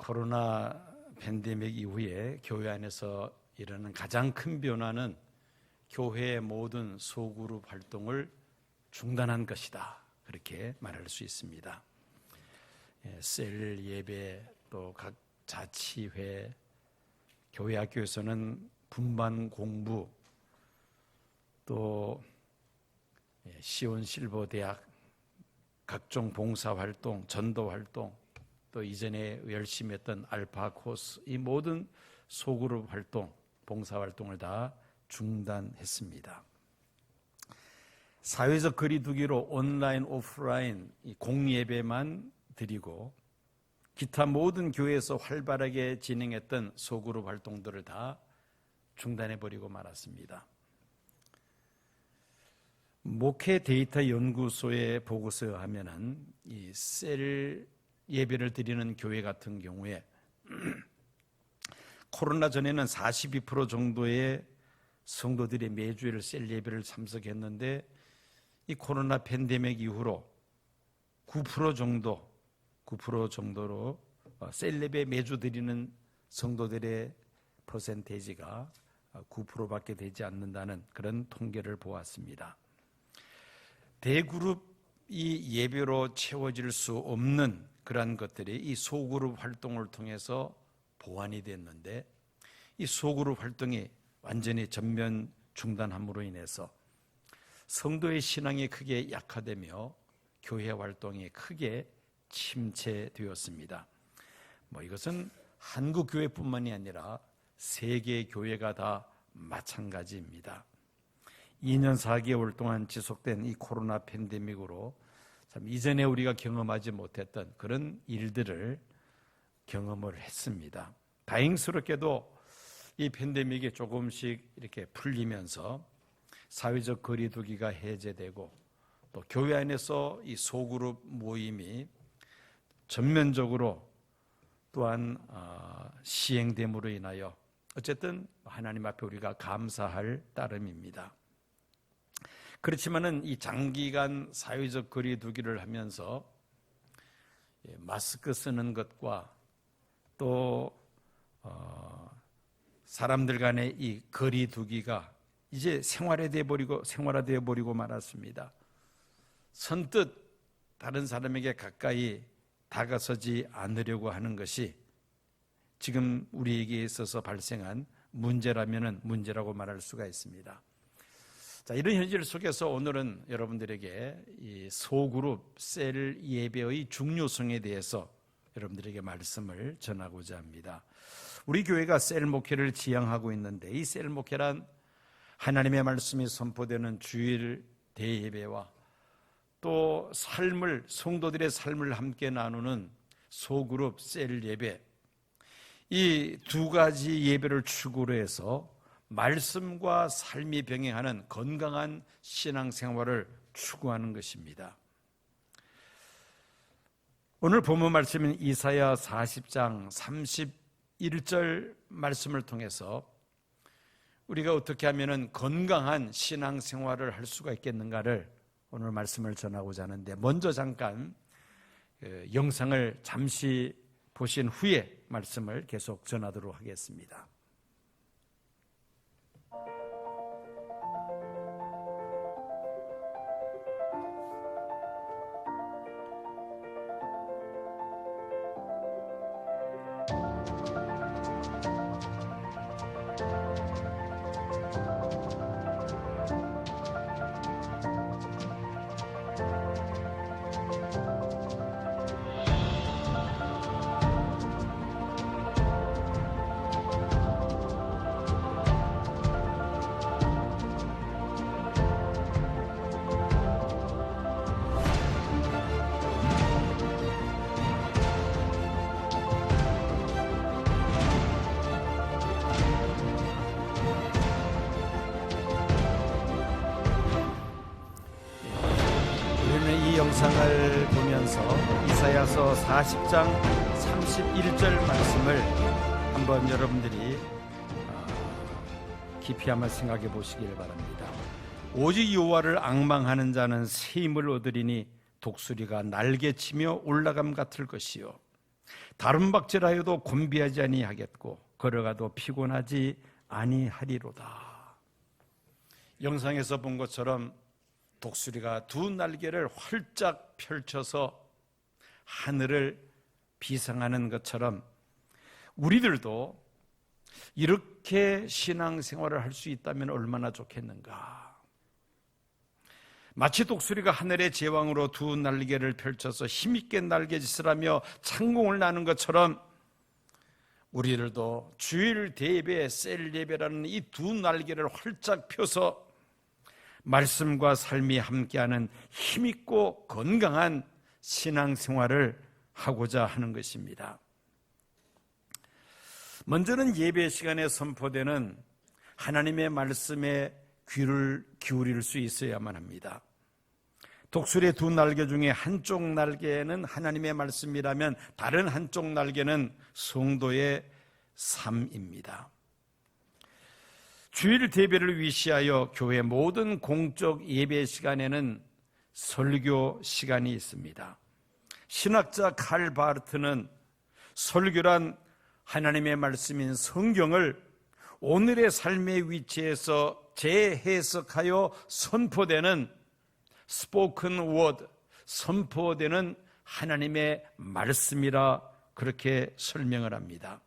코로나 팬데믹 이후에 교회 안에서 일어나는 가장 큰 변화는 교회의 모든 소그룹 활동을 중단한 것이다. 그렇게 말할 수 있습니다. 셀 예배, 또 각 자치회, 교회 학교에서는 분반 공부, 또 시온 실버 대학 각종 봉사 활동, 전도 활동, 또 이전에 열심히 했던 알파 코스, 이 모든 소그룹 활동, 봉사 활동을 다 중단했습니다. 사회적 거리두기로 온라인, 오프라인 공예배만 드리고 기타 모든 교회에서 활발하게 진행했던 소그룹 활동들을 다 중단해버리고 말았습니다. 목회 데이터 연구소의 보고서에 하면은 이 셀 예배를 드리는 교회 같은 경우에 코로나 전에는 42% 정도의 성도들이 매주일 셀 예배를 참석했는데 이 코로나 팬데믹 이후로 9% 정도로 셀 예배 매주 드리는 성도들의 퍼센테이지가 9%밖에 되지 않는다는 그런 통계를 보았습니다. 대그룹이 예배로 채워질 수 없는 그러한 것들이 이 소그룹 활동을 통해서 보완이 됐는데 이 소그룹 활동이 완전히 전면 중단함으로 인해서 성도의 신앙이 크게 약화되며 교회 활동이 크게 침체되었습니다. 이것은 한국 교회뿐만이 아니라 세계 교회가 다 마찬가지입니다. 2년 4개월 동안 지속된 이 코로나 팬데믹으로 참 이전에 우리가 경험하지 못했던 그런 일들을 경험을 했습니다. 다행스럽게도 이 팬데믹이 조금씩 이렇게 풀리면서 사회적 거리두기가 해제되고 또 교회 안에서 이 소그룹 모임이 전면적으로 또한 시행됨으로 인하여 어쨌든 하나님 앞에 우리가 감사할 따름입니다. 그렇지만은 이 장기간 사회적 거리두기를 하면서 마스크 쓰는 것과 또 사람들 간의 이 거리두기가 이제 생활화되어 버리고 말았습니다. 선뜻 다른 사람에게 가까이 다가서지 않으려고 하는 것이 지금 우리에게 있어서 발생한 문제라면은 문제라고 말할 수가 있습니다. 자, 이런 현실 속에서 오늘은 여러분들에게 이 소그룹 셀 예배의 중요성에 대해서 여러분들에게 말씀을 전하고자 합니다. 우리 교회가 셀 목회를 지향하고 있는데 이 셀 목회란 하나님의 말씀이 선포되는 주일 대예배와 또 성도들의 삶을 함께 나누는 소그룹 셀 예배, 이 두 가지 예배를 축으로 해서 말씀과 삶이 병행하는 건강한 신앙생활을 추구하는 것입니다. 오늘 본문 말씀인 이사야 40장 31절 말씀을 통해서 우리가 어떻게 하면 건강한 신앙생활을 할 수가 있겠는가를 오늘 말씀을 전하고자 하는데, 먼저 잠깐 영상을 잠시 보신 후에 말씀을 계속 전하도록 하겠습니다. 영상을 보면서 이사야서 40장 31절 말씀을 한번 여러분들이 깊이 한번 생각해 보시길 바랍니다. 오직 여호와를 앙망하는 자는 새 힘을 얻으리니 독수리가 날개치며 올라감 같을 것이요 다른 박질하여도 곤비하지 아니하겠고 걸어가도 피곤하지 아니하리로다. 영상에서 본 것처럼 독수리가 두 날개를 활짝 펼쳐서 하늘을 비상하는 것처럼 우리들도 이렇게 신앙생활을 할 수 있다면 얼마나 좋겠는가. 마치 독수리가 하늘의 제왕으로 두 날개를 펼쳐서 힘있게 날개짓을 하며 창공을 나는 것처럼 우리들도 주일 대예배, 셀 예배라는 이 두 날개를 활짝 펴서 말씀과 삶이 함께하는 힘있고 건강한 신앙생활을 하고자 하는 것입니다. 먼저는 예배 시간에 선포되는 하나님의 말씀에 귀를 기울일 수 있어야만 합니다. 독수리의 두 날개 중에 한쪽 날개는 하나님의 말씀이라면 다른 한쪽 날개는 성도의 삶입니다. 주일 대배를 위시하여 교회 모든 공적 예배 시간에는 설교 시간이 있습니다. 신학자 칼 바르트는 설교란 하나님의 말씀인 성경을 오늘의 삶의 위치에서 재해석하여 선포되는 spoken word, 선포되는 하나님의 말씀이라 그렇게 설명을 합니다.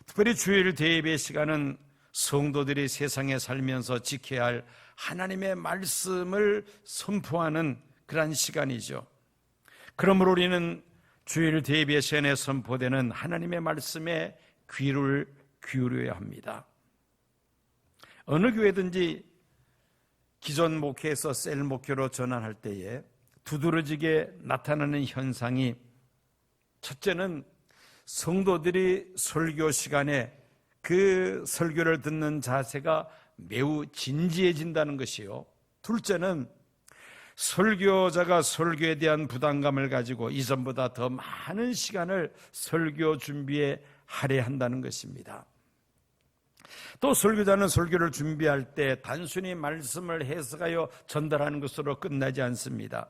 특별히 주일 대예배 시간은 성도들이 세상에 살면서 지켜야 할 하나님의 말씀을 선포하는 그러한 시간이죠. 그러므로 우리는 주일 대예배 시간에 선포되는 하나님의 말씀에 귀를 기울여야 합니다. 어느 교회든지 기존 목회에서 셀 목회로 전환할 때에 두드러지게 나타나는 현상이, 첫째는 성도들이 설교 시간에 그 설교를 듣는 자세가 매우 진지해진다는 것이요, 둘째는 설교자가 설교에 대한 부담감을 가지고 이전보다 더 많은 시간을 설교 준비에 할애한다는 것입니다. 또 설교자는 설교를 준비할 때 단순히 말씀을 해석하여 전달하는 것으로 끝나지 않습니다.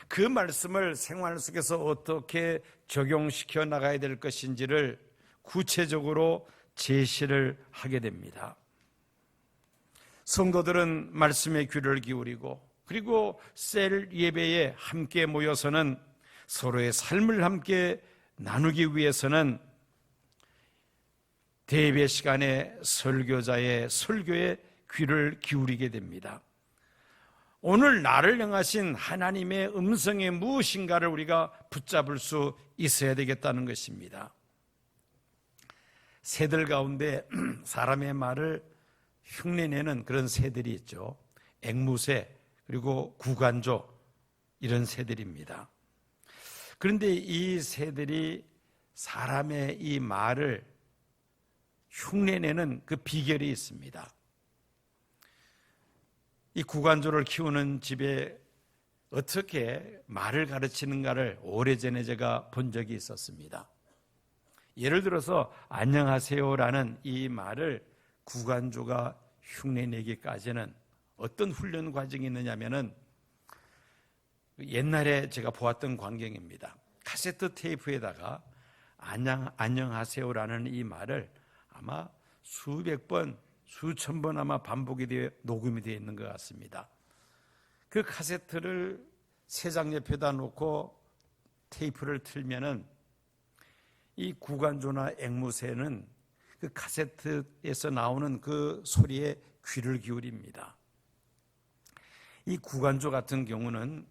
그 말씀을 생활 속에서 어떻게 적용시켜 나가야 될 것인지를 구체적으로 제시를 하게 됩니다. 성도들은 말씀에 귀를 기울이고 그리고 셀 예배에 함께 모여서는 서로의 삶을 함께 나누기 위해서는 대예배 시간에 설교자의 설교에 귀를 기울이게 됩니다. 오늘 나를 향하신 하나님의 음성의 무엇인가를 우리가 붙잡을 수 있어야 되겠다는 것입니다. 새들 가운데 사람의 말을 흉내내는 그런 새들이 있죠. 앵무새, 그리고 구간조, 이런 새들입니다. 그런데 이 새들이 사람의 이 말을 흉내내는 그 비결이 있습니다. 이 구간조를 키우는 집에 어떻게 말을 가르치는가를 오래전에 제가 본 적이 있었습니다. 예를 들어서 안녕하세요라는 이 말을 구간조가 흉내내기까지는 어떤 훈련 과정이 있느냐면은, 옛날에 제가 보았던 광경입니다. 카세트 테이프에다가 안녕하세요라는 이 말을 아마 수백 번, 수천 번 아마 반복이 되어 녹음이 되어 있는 것 같습니다. 그 카세트를 세 장 옆에다 놓고 테이프를 틀면은 이 구간조나 앵무새는 그 카세트에서 나오는 그 소리에 귀를 기울입니다. 이 구간조 같은 경우는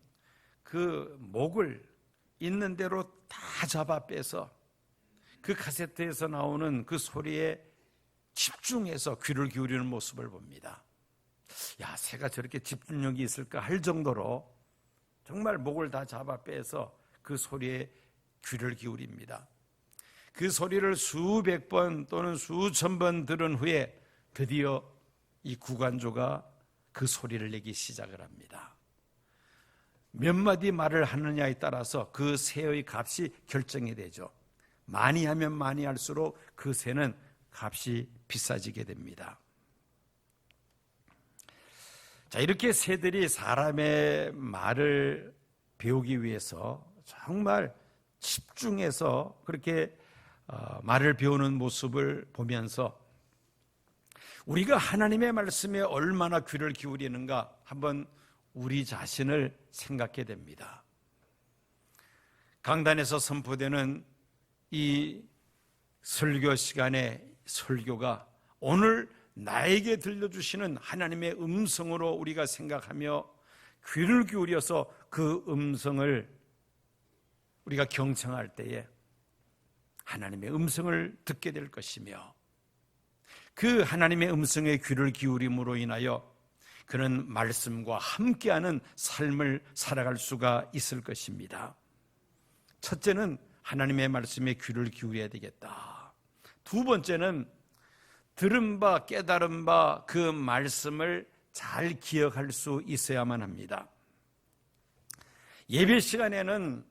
그 목을 있는 대로 다 잡아 빼서 그 카세트에서 나오는 그 소리에 집중해서 귀를 기울이는 모습을 봅니다. 야, 새가 저렇게 집중력이 있을까 할 정도로 정말 목을 다 잡아 빼서 그 소리에 귀를 기울입니다. 그 소리를 수백 번 또는 수천 번 들은 후에 드디어 이 구간조가 그 소리를 내기 시작을 합니다. 몇 마디 말을 하느냐에 따라서 그 새의 값이 결정이 되죠. 많이 하면 많이 할수록 그 새는 값이 비싸지게 됩니다. 자, 이렇게 새들이 사람의 말을 배우기 위해서 정말 집중해서 그렇게 말을 배우는 모습을 보면서 우리가 하나님의 말씀에 얼마나 귀를 기울이는가 한번 우리 자신을 생각해 됩니다. 강단에서 선포되는 이 설교 시간의 설교가 오늘 나에게 들려주시는 하나님의 음성으로 우리가 생각하며 귀를 기울여서 그 음성을 우리가 경청할 때에 하나님의 음성을 듣게 될 것이며 그 하나님의 음성에 귀를 기울임으로 인하여 그는 말씀과 함께하는 삶을 살아갈 수가 있을 것입니다. 첫째는 하나님의 말씀에 귀를 기울여야 되겠다. 두 번째는 들은 바 깨달은 바 그 말씀을 잘 기억할 수 있어야만 합니다. 예배 시간에는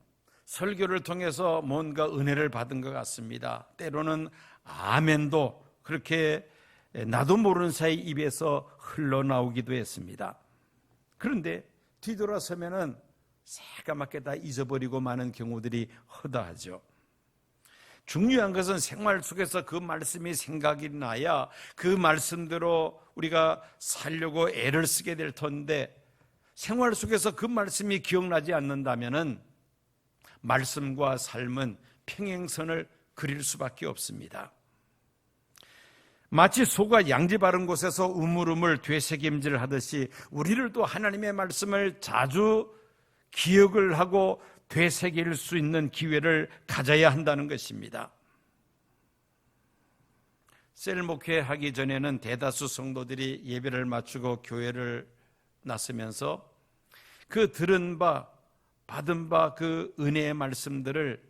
설교를 통해서 뭔가 은혜를 받은 것 같습니다. 때로는 아멘도 그렇게 나도 모르는 사이 입에서 흘러나오기도 했습니다. 그런데 뒤돌아서면은 새까맣게 다 잊어버리고 마는 경우들이 허다하죠. 중요한 것은 생활 속에서 그 말씀이 생각이 나야 그 말씀대로 우리가 살려고 애를 쓰게 될 텐데 생활 속에서 그 말씀이 기억나지 않는다면은 말씀과 삶은 평행선을 그릴 수밖에 없습니다. 마치 소가 양지 바른 곳에서 우물우물 되새김질 하듯이 우리를 또 하나님의 말씀을 자주 기억을 하고 되새길 수 있는 기회를 가져야 한다는 것입니다. 셀 목회하기 전에는 대다수 성도들이 예배를 마치고 교회를 나서면서 그 들은 바 받은 바 그 은혜의 말씀들을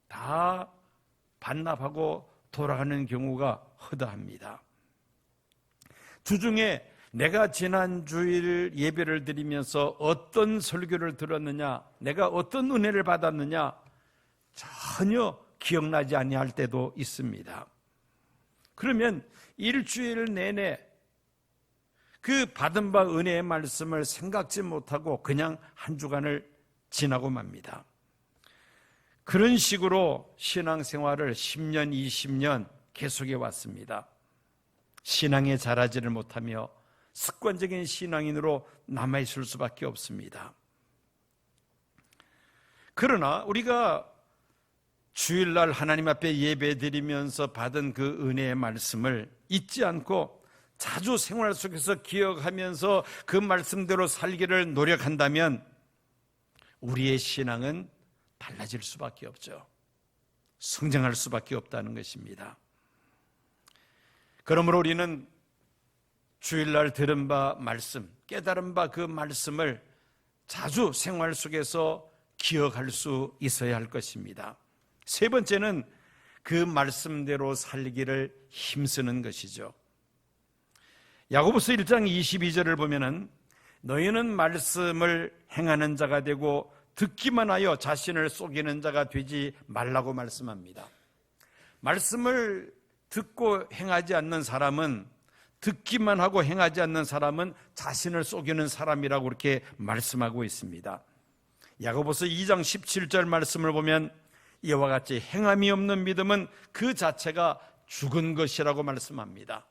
다 반납하고 돌아가는 경우가 허다합니다. 주중에 내가 지난 주일 예배를 드리면서 어떤 설교를 들었느냐, 내가 어떤 은혜를 받았느냐 전혀 기억나지 아니할 때도 있습니다. 그러면 일주일 내내 그 받은 바 은혜의 말씀을 생각지 못하고 그냥 한 주간을 지나고 맙니다. 그런 식으로 신앙생활을 10년, 20년 계속해 왔습니다. 신앙에 자라지를 못하며 습관적인 신앙인으로 남아있을 수밖에 없습니다. 그러나 우리가 주일날 하나님 앞에 예배드리면서 받은 그 은혜의 말씀을 잊지 않고 자주 생활 속에서 기억하면서 그 말씀대로 살기를 노력한다면 우리의 신앙은 달라질 수밖에 없죠. 성장할 수밖에 없다는 것입니다. 그러므로 우리는 주일날 들은 바 말씀, 깨달은 바 그 말씀을 자주 생활 속에서 기억할 수 있어야 할 것입니다. 세 번째는 그 말씀대로 살기를 힘쓰는 것이죠. 야고보서 1장 22절을 보면은 너희는 말씀을 행하는 자가 되고 듣기만 하여 자신을 속이는 자가 되지 말라고 말씀합니다. 말씀을 듣고 행하지 않는 사람은, 듣기만 하고 행하지 않는 사람은 자신을 속이는 사람이라고 그렇게 말씀하고 있습니다. 야고보서 2장 17절 말씀을 보면 이와 같이 행함이 없는 믿음은 그 자체가 죽은 것이라고 말씀합니다.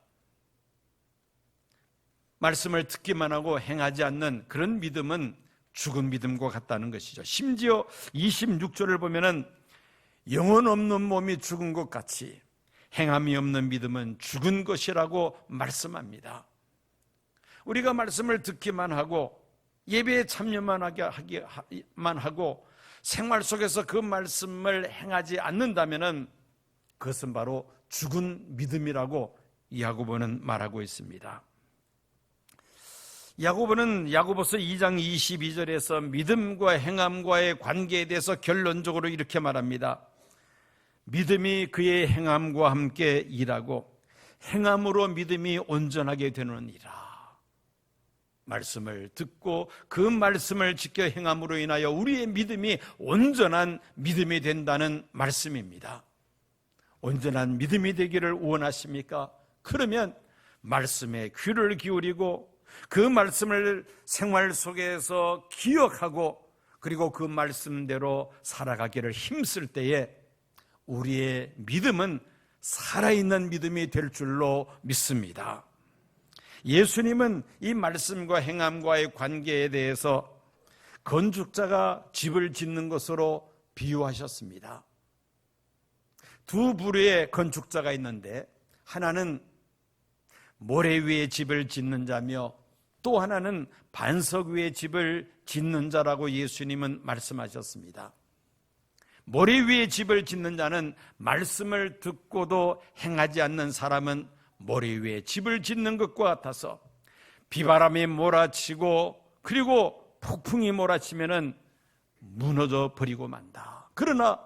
말씀을 듣기만 하고 행하지 않는 그런 믿음은 죽은 믿음과 같다는 것이죠. 심지어 26절을 보면은 영혼 없는 몸이 죽은 것 같이 행함이 없는 믿음은 죽은 것이라고 말씀합니다. 우리가 말씀을 듣기만 하고 예배에 참여만 하고 생활 속에서 그 말씀을 행하지 않는다면은 그것은 바로 죽은 믿음이라고 야고보는 말하고 있습니다. 야고보는 야고보서 2장 22절에서 믿음과 행함과의 관계에 대해서 결론적으로 이렇게 말합니다. 믿음이 그의 행함과 함께 일하고 행함으로 믿음이 온전하게 되느니라. 말씀을 듣고 그 말씀을 지켜 행함으로 인하여 우리의 믿음이 온전한 믿음이 된다는 말씀입니다. 온전한 믿음이 되기를 원하십니까? 그러면 말씀에 귀를 기울이고 그 말씀을 생활 속에서 기억하고 그리고 그 말씀대로 살아가기를 힘쓸 때에 우리의 믿음은 살아있는 믿음이 될 줄로 믿습니다. 예수님은 이 말씀과 행함과의 관계에 대해서 건축자가 집을 짓는 것으로 비유하셨습니다. 두 부류의 건축자가 있는데 하나는 모래 위에 집을 짓는 자며 또 하나는 반석 위에 집을 짓는 자라고 예수님은 말씀하셨습니다. 모래 위에 집을 짓는 자는 말씀을 듣고도 행하지 않는 사람은 모래 위에 집을 짓는 것과 같아서 비바람이 몰아치고 그리고 폭풍이 몰아치면은 무너져 버리고 만다. 그러나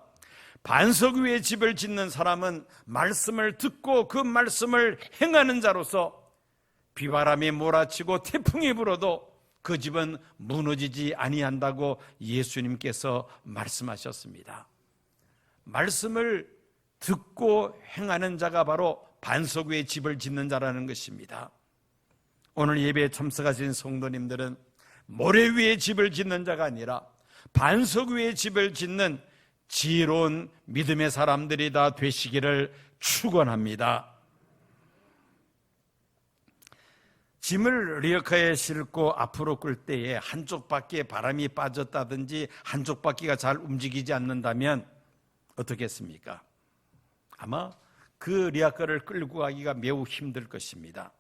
반석 위에 집을 짓는 사람은 말씀을 듣고 그 말씀을 행하는 자로서 비바람이 몰아치고 태풍이 불어도 그 집은 무너지지 아니한다고 예수님께서 말씀하셨습니다. 말씀을 듣고 행하는 자가 바로 반석 위에 집을 짓는 자라는 것입니다. 오늘 예배에 참석하신 성도님들은 모래 위에 집을 짓는 자가 아니라 반석 위에 집을 짓는 지혜로운 믿음의 사람들이 다 되시기를 축원합니다. 짐을 리어카에 싣고 앞으로 끌 때에 한쪽 바퀴에 바람이 빠졌다든지 한쪽 바퀴가 잘 움직이지 않는다면 어떻겠습니까? 아마 그 리어카를 끌고 가기가 매우 힘들 것입니다.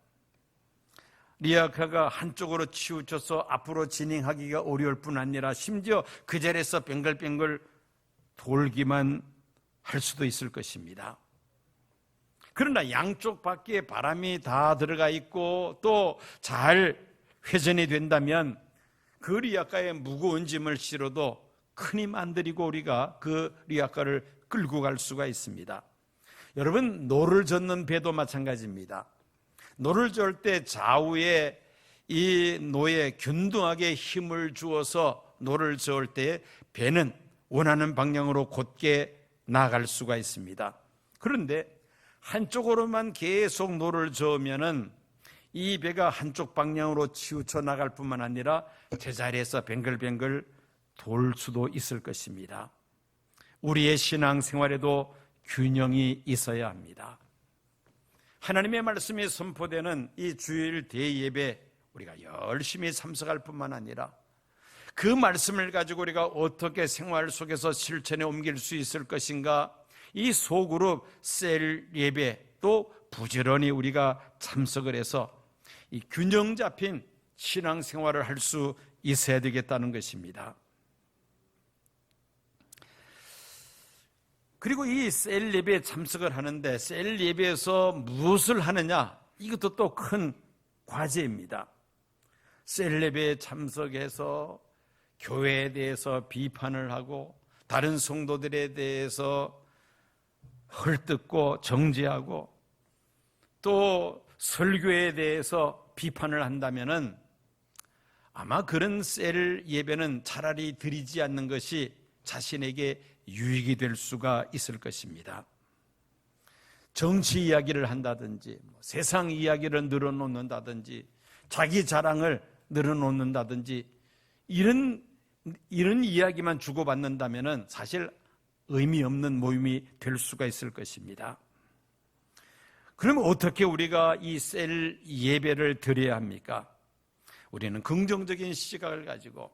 리어카가 한쪽으로 치우쳐서 앞으로 진행하기가 어려울 뿐 아니라 심지어 그 자리에서 뱅글뱅글 돌기만 할 수도 있을 것입니다. 그러나 양쪽 바퀴에 바람이 다 들어가 있고 또 잘 회전이 된다면 그 리아카에 무거운 짐을 실어도 큰 힘 안 들이고 우리가 그 리아카를 끌고 갈 수가 있습니다. 여러분, 노를 젓는 배도 마찬가지입니다. 노를 저을 때 좌우에 이 노에 균등하게 힘을 주어서 노를 저을 때 배는 원하는 방향으로 곧게 나아갈 수가 있습니다. 그런데 한쪽으로만 계속 노를 저으면은 이 배가 한쪽 방향으로 치우쳐 나갈 뿐만 아니라 제자리에서 뱅글뱅글 돌 수도 있을 것입니다. 우리의 신앙생활에도 균형이 있어야 합니다. 하나님의 말씀이 선포되는 이 주일 대예배 우리가 열심히 참석할 뿐만 아니라 그 말씀을 가지고 우리가 어떻게 생활 속에서 실천에 옮길 수 있을 것인가, 이 소그룹 셀 예배 또 부지런히 우리가 참석을 해서 이 균형 잡힌 신앙생활을 할 수 있어야 되겠다는 것입니다. 그리고 이 셀 예배에 참석을 하는데 셀 예배에서 무엇을 하느냐, 이것도 또 큰 과제입니다. 셀 예배에 참석해서 교회에 대해서 비판을 하고 다른 성도들에 대해서 헐뜯고 정죄하고 또 설교에 대해서 비판을 한다면은 아마 그런 셀 예배는 차라리 드리지 않는 것이 자신에게 유익이 될 수가 있을 것입니다. 정치 이야기를 한다든지 세상 이야기를 늘어놓는다든지 자기 자랑을 늘어놓는다든지 이런 이야기만 주고받는다면은 사실 의미 없는 모임이 될 수가 있을 것입니다. 그럼 어떻게 우리가 이 셀 예배를 드려야 합니까? 우리는 긍정적인 시각을 가지고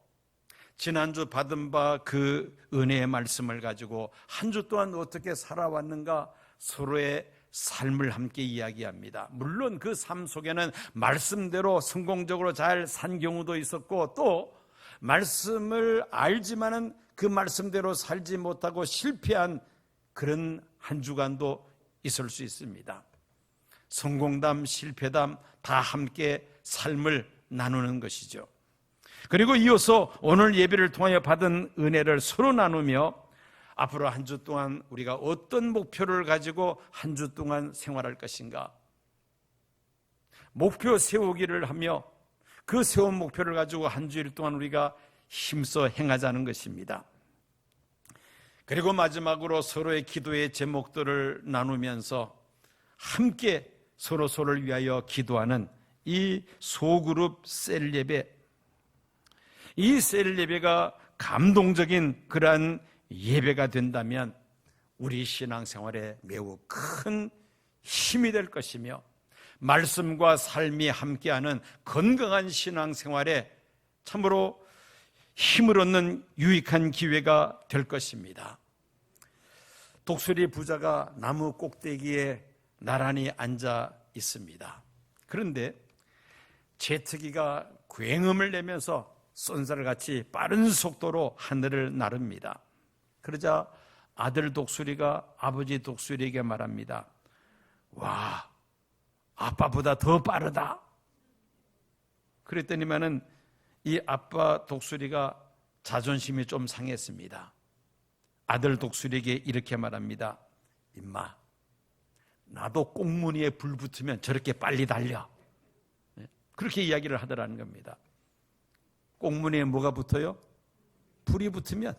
지난주 받은 바 그 은혜의 말씀을 가지고 한 주 동안 어떻게 살아왔는가 서로의 삶을 함께 이야기합니다. 물론 그 삶 속에는 말씀대로 성공적으로 잘 산 경우도 있었고 또 말씀을 알지만은 그 말씀대로 살지 못하고 실패한 그런 한 주간도 있을 수 있습니다. 성공담, 실패담 다 함께 삶을 나누는 것이죠. 그리고 이어서 오늘 예배를 통하여 받은 은혜를 서로 나누며 앞으로 한 주 동안 우리가 어떤 목표를 가지고 한 주 동안 생활할 것인가, 목표 세우기를 하며 그 세운 목표를 가지고 한 주일 동안 우리가 힘써 행하자는 것입니다. 그리고 마지막으로 서로의 기도의 제목들을 나누면서 함께 서로를 위하여 기도하는 이 소그룹 셀 예배, 이 셀 예배가 감동적인 그러한 예배가 된다면 우리 신앙생활에 매우 큰 힘이 될 것이며 말씀과 삶이 함께하는 건강한 신앙생활에 참으로 힘을 얻는 유익한 기회가 될 것입니다. 독수리 부자가 나무 꼭대기에 나란히 앉아 있습니다. 그런데 제트기가 굉음을 내면서 쏜살같이 빠른 속도로 하늘을 나릅니다. 그러자 아들 독수리가 아버지 독수리에게 말합니다. 와, 아빠보다 더 빠르다. 그랬더니만은 이 아빠 독수리가 자존심이 좀 상했습니다. 아들 독수리에게 이렇게 말합니다. 임마, 나도 꽁무니에 불 붙으면 저렇게 빨리 달려. 그렇게 이야기를 하더라는 겁니다. 꽁무니에 뭐가 붙어요? 불이 붙으면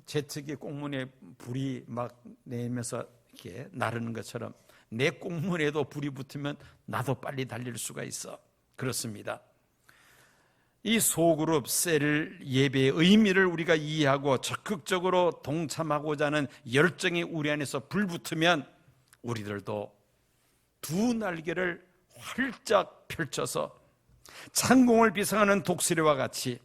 제트기 꽁무니에 불이 막 내면서 이렇게 나르는 것처럼 내 꽁무니에도 불이 붙으면 나도 빨리 달릴 수가 있어. 그렇습니다. 이 소그룹 셀 예배의 의미를 우리가 이해하고 적극적으로 동참하고자 하는 열정이 우리 안에서 불붙으면 우리들도 두 날개를 활짝 펼쳐서 창공을 비상하는 독수리와 같이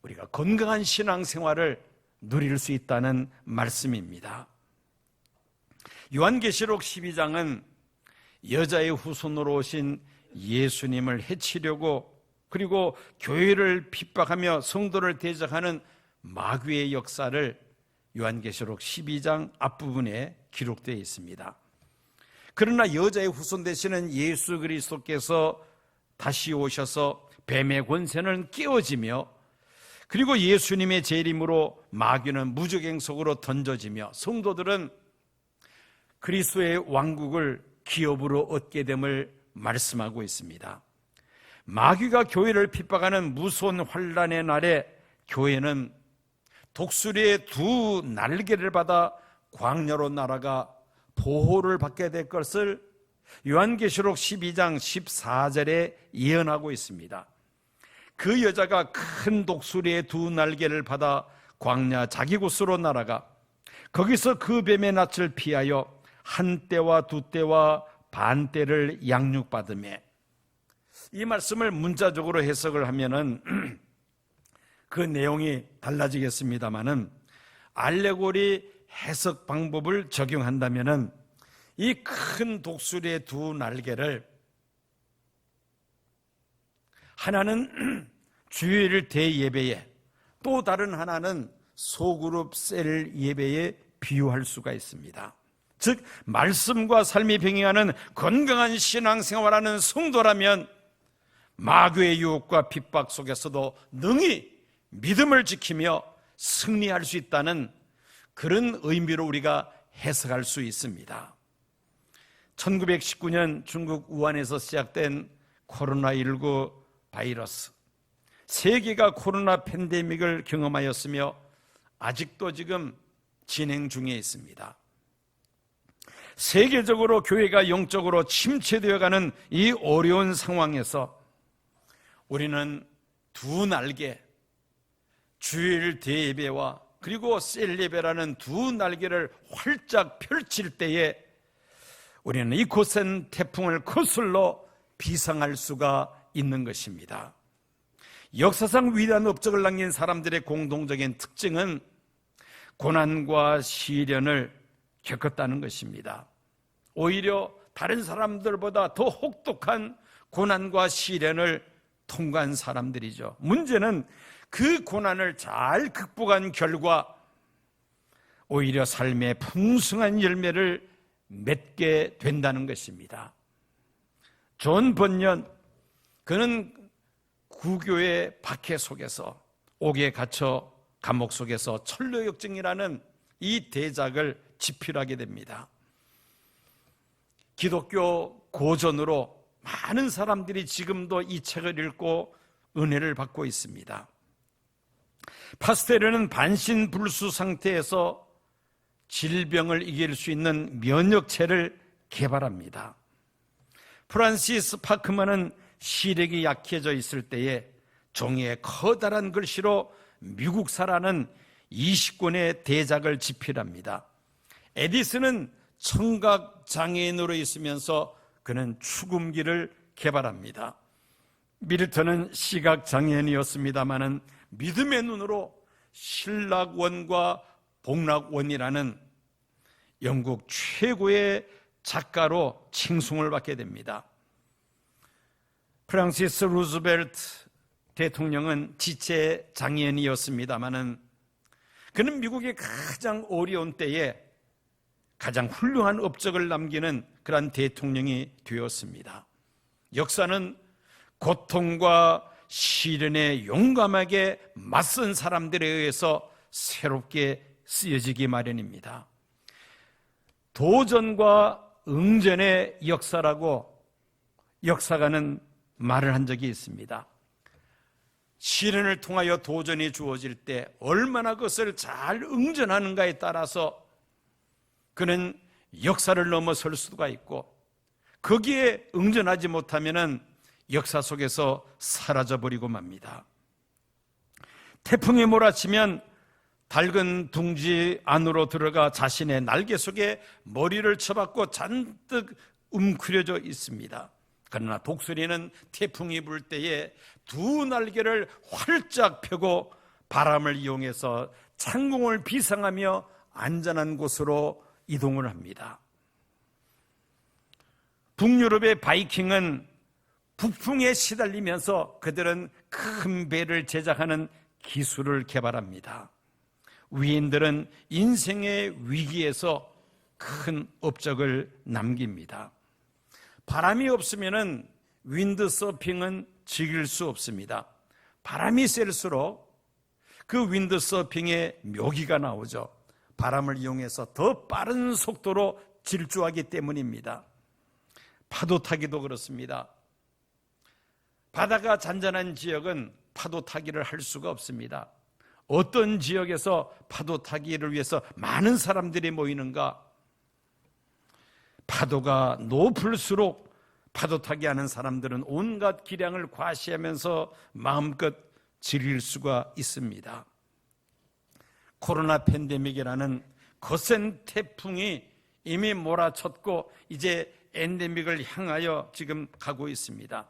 우리가 건강한 신앙생활을 누릴 수 있다는 말씀입니다. 요한계시록 12장은 여자의 후손으로 오신 예수님을 해치려고 그리고 교회를 핍박하며 성도를 대적하는 마귀의 역사를 요한계시록 12장 앞부분에 기록되어 있습니다. 그러나 여자의 후손 되시는 예수 그리스도께서 다시 오셔서 뱀의 권세는 깨어지며 그리고 예수님의 재림으로 마귀는 무적행 속으로 던져지며 성도들은 그리스도의 왕국을 기업으로 얻게 됨을 말씀하고 있습니다. 마귀가 교회를 핍박하는 무서운 환난의 날에 교회는 독수리의 두 날개를 받아 광야로 날아가 보호를 받게 될 것을 요한계시록 12장 14절에 예언하고 있습니다. 그 여자가 큰 독수리의 두 날개를 받아 광야 자기 곳으로 날아가 거기서 그 뱀의 낯을 피하여 한 때와 두 때와 반 때를 양육받으며, 이 말씀을 문자적으로 해석을 하면은 그 내용이 달라지겠습니다만은 알레고리 해석 방법을 적용한다면은 이 큰 독수리의 두 날개를 하나는 주일 대예배에, 또 다른 하나는 소그룹 셀 예배에 비유할 수가 있습니다. 즉 말씀과 삶이 병행하는 건강한 신앙생활하는 성도라면 마귀의 유혹과 핍박 속에서도 능히 믿음을 지키며 승리할 수 있다는 그런 의미로 우리가 해석할 수 있습니다. 1919년 중국 우한에서 시작된 코로나19 바이러스, 세계가 코로나 팬데믹을 경험하였으며 아직도 지금 진행 중에 있습니다. 세계적으로 교회가 영적으로 침체되어가는 이 어려운 상황에서 우리는 두 날개, 주일 대예배와 그리고 셀예배라는 두 날개를 활짝 펼칠 때에 우리는 이 거센 태풍을 거슬러 비상할 수가 있는 것입니다. 역사상 위대한 업적을 남긴 사람들의 공동적인 특징은 고난과 시련을 겪었다는 것입니다. 오히려 다른 사람들보다 더 혹독한 고난과 시련을 통과한 사람들이죠. 문제는 그 고난을 잘 극복한 결과 오히려 삶의 풍성한 열매를 맺게 된다는 것입니다. 존 번연, 그는 구교의 박해 속에서 옥에 갇혀 감옥 속에서 천로역정이라는 이 대작을 집필하게 됩니다. 기독교 고전으로 많은 사람들이 지금도 이 책을 읽고 은혜를 받고 있습니다. 파스텔르는 반신불수 상태에서 질병을 이길 수 있는 면역체를 개발합니다. 프란시스 파크만은 시력이 약해져 있을 때에 종이에 커다란 글씨로 미국사라는 20권의 대작을 집필합니다. 에디슨은 청각장애인으로 있으면서 그는 축음기를 개발합니다. 밀턴은 시각장애인이었습니다마는 믿음의 눈으로 신락원과 복락원이라는 영국 최고의 작가로 칭송을 받게 됩니다. 프랑시스 루즈벨트 대통령은 지체장애인이었습니다마는 그는 미국의 가장 어려운 때에 가장 훌륭한 업적을 남기는 그러한 대통령이 되었습니다. 역사는 고통과 시련에 용감하게 맞선 사람들에 의해서 새롭게 쓰여지기 마련입니다. 도전과 응전의 역사라고 역사가는 말을 한 적이 있습니다. 시련을 통하여 도전이 주어질 때 얼마나 그것을 잘 응전하는가에 따라서 그는 역사를 넘어설 수가 있고, 거기에 응전하지 못하면 역사 속에서 사라져버리고 맙니다. 태풍이 몰아치면 밝은 둥지 안으로 들어가 자신의 날개 속에 머리를 쳐박고 잔뜩 웅크려져 있습니다. 그러나 독수리는 태풍이 불 때에 두 날개를 활짝 펴고 바람을 이용해서 창공을 비상하며 안전한 곳으로 이동을 합니다. 북유럽의 바이킹은 북풍에 시달리면서 그들은 큰 배를 제작하는 기술을 개발합니다. 위인들은 인생의 위기에서 큰 업적을 남깁니다. 바람이 없으면 윈드서핑은 즐길 수 없습니다. 바람이 셀수록 그 윈드서핑의 묘기가 나오죠. 바람을 이용해서 더 빠른 속도로 질주하기 때문입니다. 파도 타기도 그렇습니다. 바다가 잔잔한 지역은 파도 타기를 할 수가 없습니다. 어떤 지역에서 파도 타기를 위해서 많은 사람들이 모이는가? 파도가 높을수록 파도 타기 하는 사람들은 온갖 기량을 과시하면서 마음껏 즐길 수가 있습니다. 코로나 팬데믹이라는 거센 태풍이 이미 몰아쳤고 이제 엔데믹을 향하여 지금 가고 있습니다.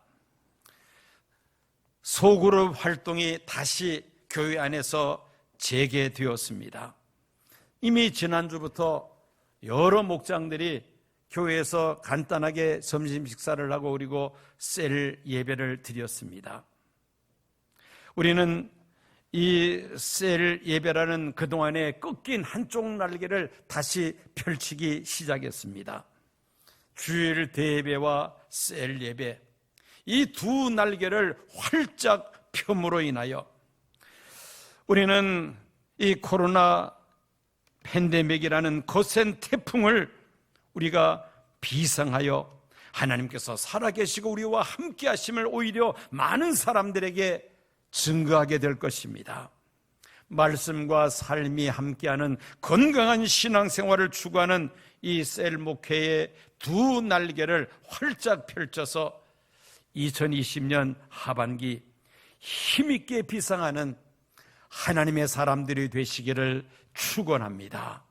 소그룹 활동이 다시 교회 안에서 재개되었습니다. 이미 지난주부터 여러 목장들이 교회에서 간단하게 점심 식사를 하고 그리고 셀 예배를 드렸습니다. 우리는 이 셀 예배라는 그동안에 꺾인 한쪽 날개를 다시 펼치기 시작했습니다. 주일 대예배와 셀 예배, 이 두 날개를 활짝 펴므로 인하여 우리는 이 코로나 팬데믹이라는 거센 태풍을 우리가 비상하여 하나님께서 살아계시고 우리와 함께 하심을 오히려 많은 사람들에게 증거하게 될 것입니다. 말씀과 삶이 함께하는 건강한 신앙생활을 추구하는 이 셀 목회의 두 날개를 활짝 펼쳐서 2020년 하반기 힘있게 비상하는 하나님의 사람들이 되시기를 축원합니다.